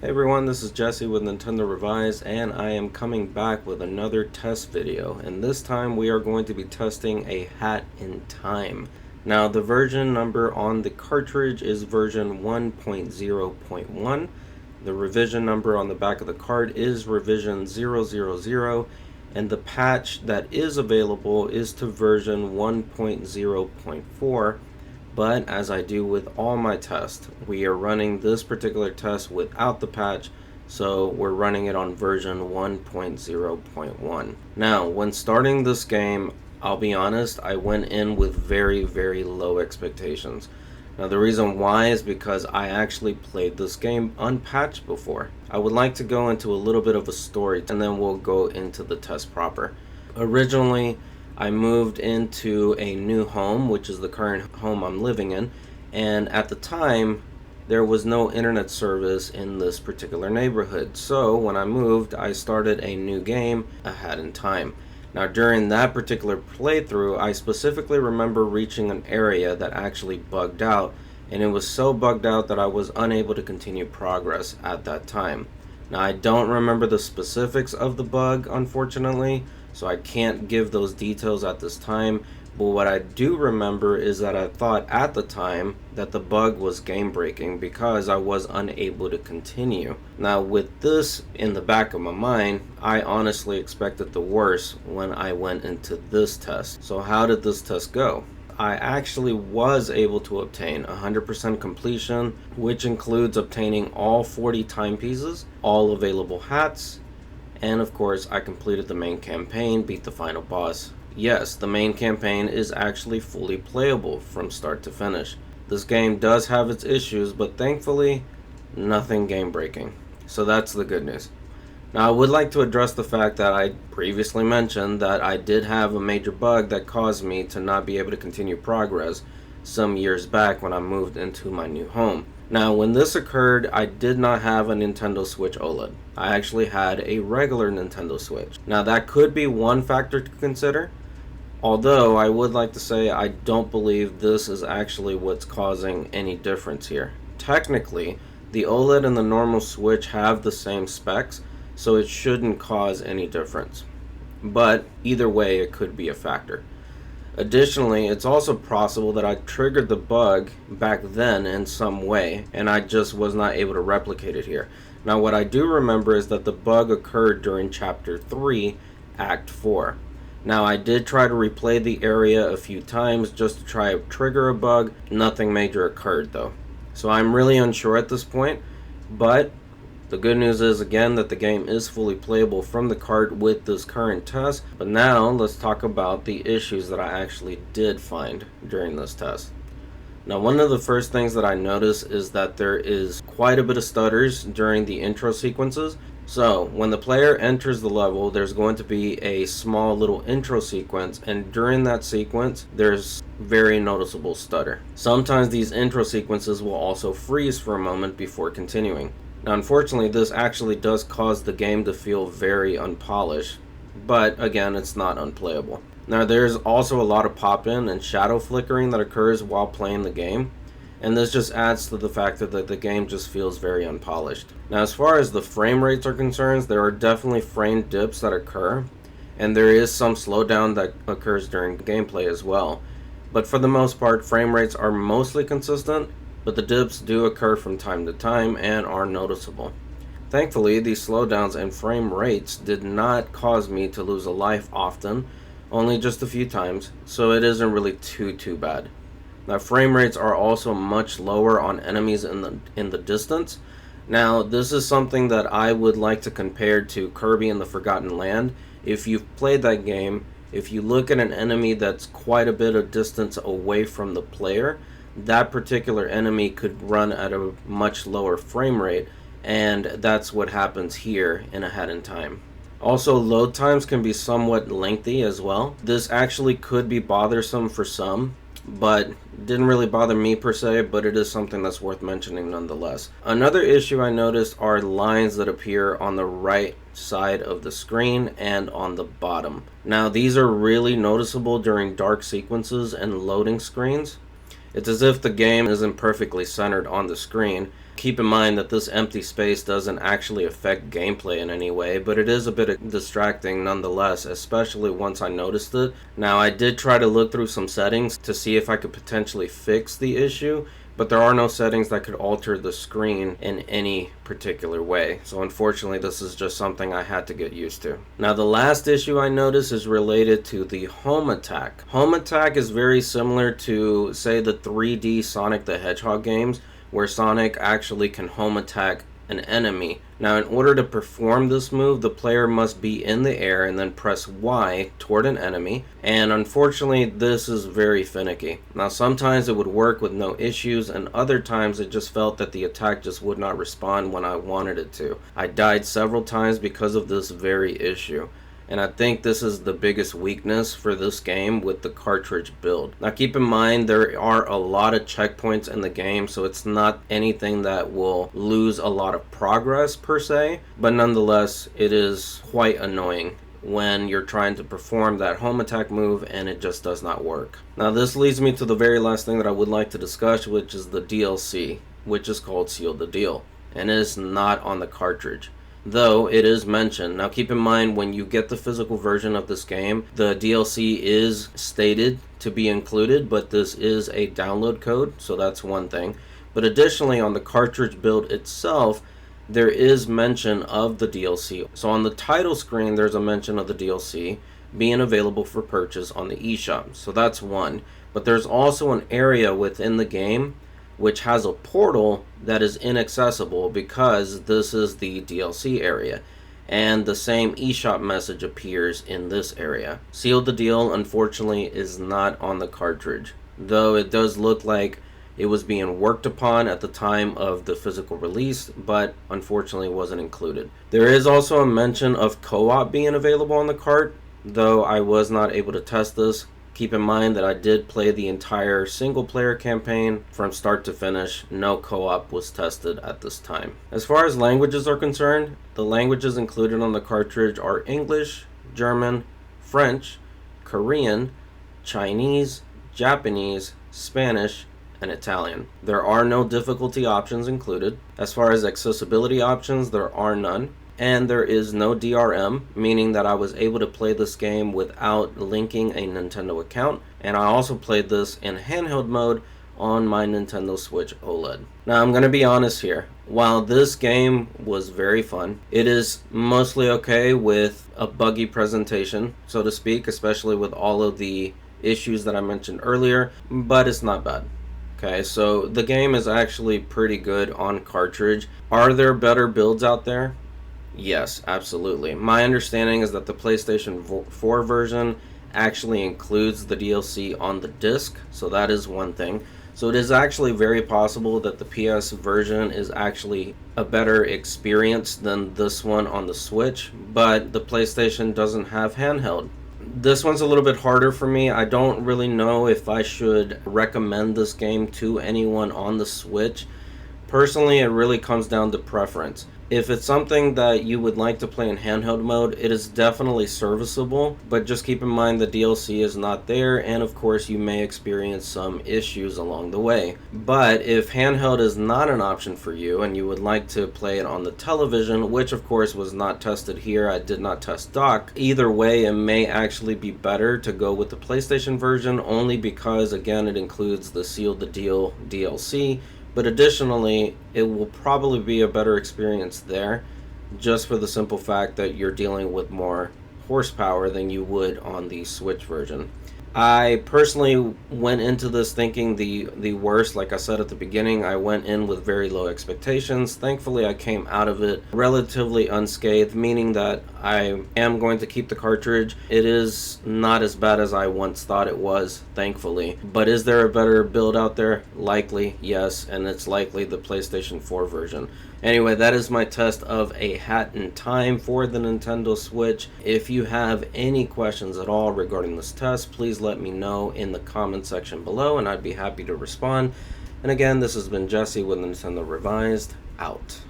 Hey everyone, this is Jesse with Nintendo Revised, and I am coming back with another test video, and this time we are going to be testing a hat in time. Now the version number on the cartridge is version 1.0.1. The revision number on the back of the card is revision 000, and the patch that is available is to version 1.0.4. But as I do with all my tests, we are running this particular test without the patch, so we're running it on version 1.0.1. Now, when starting this game, I'll be honest, I went in with very low expectations. Now, the reason why is because I actually played this game unpatched before. I would like to go into a little bit of a story, and then we'll go into the test proper. Originally, I moved into a new home, which is the current home I'm living in, and at the time there was no internet service in this particular neighborhood. So when I moved, I started a new game, A Hat in Time. Now during that particular playthrough, I specifically remember reaching an area that actually bugged out, and it was so bugged out that I was unable to continue progress at that time. Now I don't remember the specifics of the bug, unfortunately, so I can't give those details at this time, but what I do remember is that I thought at the time that the bug was game breaking because I was unable to continue. Now with this in the back of my mind, I honestly expected the worst when I went into this test. So how did this test go? I actually was able to obtain 100% completion, which includes obtaining all 40 timepieces, all available hats, and of course I completed the main campaign, beat the final boss. Yes, the main campaign is actually fully playable from start to finish. This game does have its issues, but thankfully nothing game breaking. So that's the good news. Now I would like to address the fact that I previously mentioned that I did have a major bug that caused me to not be able to continue progress some years back when I moved into my new home. Now when this occurred, I did not have a Nintendo Switch OLED. I actually had a regular Nintendo Switch. Now that could be one factor to consider, although I would like to say I don't believe this is actually what's causing any difference here. Technically, the OLED and the normal Switch have the same specs, so it shouldn't cause any difference. But either way, it could be a factor. Additionally, it's also possible that I triggered the bug back then in some way, and I just was not able to replicate it here. Now what I do remember is that the bug occurred during Chapter 3, Act 4. Now I did try to replay the area a few times just to try to trigger a bug. Nothing major occurred though. So I'm really unsure at this point, but the good news is again that the game is fully playable from the cart with this current test. But now let's talk about the issues that I actually did find during this test. Now one of the first things that I noticed is that there is quite a bit of stutters during the intro sequences. So when the player enters the level, there's going to be a small little intro sequence, and during that sequence there's very noticeable stutter. Sometimes these intro sequences will also freeze for a moment before continuing. Now unfortunately this actually does cause the game to feel very unpolished, but again it's not unplayable. Now there's also a lot of pop-in and shadow flickering that occurs while playing the game, and this just adds to the fact that the game just feels very unpolished. Now as far as the frame rates are concerned, there are definitely frame dips that occur, and there is some slowdown that occurs during gameplay as well. But for the most part, frame rates are mostly consistent, but the dips do occur from time to time and are noticeable. Thankfully, these slowdowns and frame rates did not cause me to lose a life often, only just a few times, so it isn't really too bad. Now frame rates are also much lower on enemies in the distance. Now this is something that I would like to compare to Kirby and the Forgotten Land. If you've played that game, if you look at an enemy that's quite a bit of distance away from the player, that particular enemy could run at a much lower frame rate, and that's what happens here in A Hat in Time. Also, load times can be somewhat lengthy as well. This actually could be bothersome for some, but didn't really bother me per se, but it is something that's worth mentioning nonetheless. Another issue I noticed are lines that appear on the right side of the screen and on the bottom. Now these are really noticeable during dark sequences and loading screens. It's as if the game isn't perfectly centered on the screen, Keep in mind that this empty space doesn't actually affect gameplay in any way, but it is a bit distracting nonetheless, especially once I noticed it. Now, I did try to look through some settings to see if I could potentially fix the issue, but there are no settings that could alter the screen in any particular way. So unfortunately, this is just something I had to get used to. Now, the last issue I noticed is related to the home attack. Home attack is very similar to, say, the 3D Sonic the Hedgehog games, where Sonic actually can home attack an enemy. Now, in order to perform this move, the player must be in the air and then press Y toward an enemy, and unfortunately this is very finicky. Now, sometimes it would work with no issues, and other times it just felt that the attack just would not respond when I wanted it to. I died several times because of this very issue. And I think this is the biggest weakness for this game with the cartridge build. Now, keep in mind there are a lot of checkpoints in the game, so it's not anything that will lose a lot of progress per se, but nonetheless it is quite annoying when you're trying to perform that home attack move and it just does not work. Now, this leads me to the very last thing that I would like to discuss, which is the DLC, which is called Seal the Deal, and it is not on the cartridge, though it is mentioned. Now, keep in mind, when you get the physical version of this game, the DLC is stated to be included, but this is a download code, so that's one thing. But additionally, on the cartridge build itself, there is mention of the DLC. So on the title screen, there's a mention of the DLC being available for purchase on the eShop. So that's one. But there's also an area within the game which has a portal that is inaccessible because this is the DLC area, and the same eShop message appears in this area. Seal the Deal, unfortunately, is not on the cartridge, though it does look like it was being worked upon at the time of the physical release, but unfortunately wasn't included. There is also a mention of co-op being available on the cart, though I was not able to test this. Keep in mind that I did play the entire single-player campaign from start to finish. No co-op was tested at this time. As far as languages are concerned, the languages included on the cartridge are English, German, French, Korean, Chinese, Japanese, Spanish, and Italian. There are no difficulty options included. As far as accessibility options, there are none. And there is no DRM, meaning that I was able to play this game without linking a Nintendo account, and I also played this in handheld mode on my Nintendo Switch OLED. Now, I'm going to be honest here. While this game was very fun, it is mostly okay with a buggy presentation, so to speak, especially with all of the issues that I mentioned earlier, but it's not bad. Okay, so the game is actually pretty good on cartridge. Are there better builds out there? Yes, absolutely. My understanding is that the PlayStation 4 version actually includes the DLC on the disc, so that is one thing. So it is actually very possible that the PS version is actually a better experience than this one on the Switch, but the PlayStation doesn't have handheld. This one's a little bit harder for me. I don't really know if I should recommend this game to anyone on the Switch. Personally, it really comes down to preference. If it's something that you would like to play in handheld mode, it is definitely serviceable, but just keep in mind the DLC is not there, and of course you may experience some issues along the way. But if handheld is not an option for you and you would like to play it on the television, which of course was not tested here, I did not test dock, either way it may actually be better to go with the PlayStation version, only because again it includes the Seal the Deal DLC. But additionally, it will probably be a better experience there, just for the simple fact that you're dealing with more horsepower than you would on the Switch version. I personally went into this thinking the worst. Like I said at the beginning, I went in with very low expectations. Thankfully, I came out of it relatively unscathed, meaning that I am going to keep the cartridge. It is not as bad as I once thought it was, thankfully. But is there a better build out there? Likely, yes, and it's likely the PlayStation 4 version. Anyway, that is my test of A Hat in Time for the Nintendo Switch. If you have any questions at all regarding this test, please let me know in the comment section below, and I'd be happy to respond. And again, this has been Jesse with Nintendo Revised, out.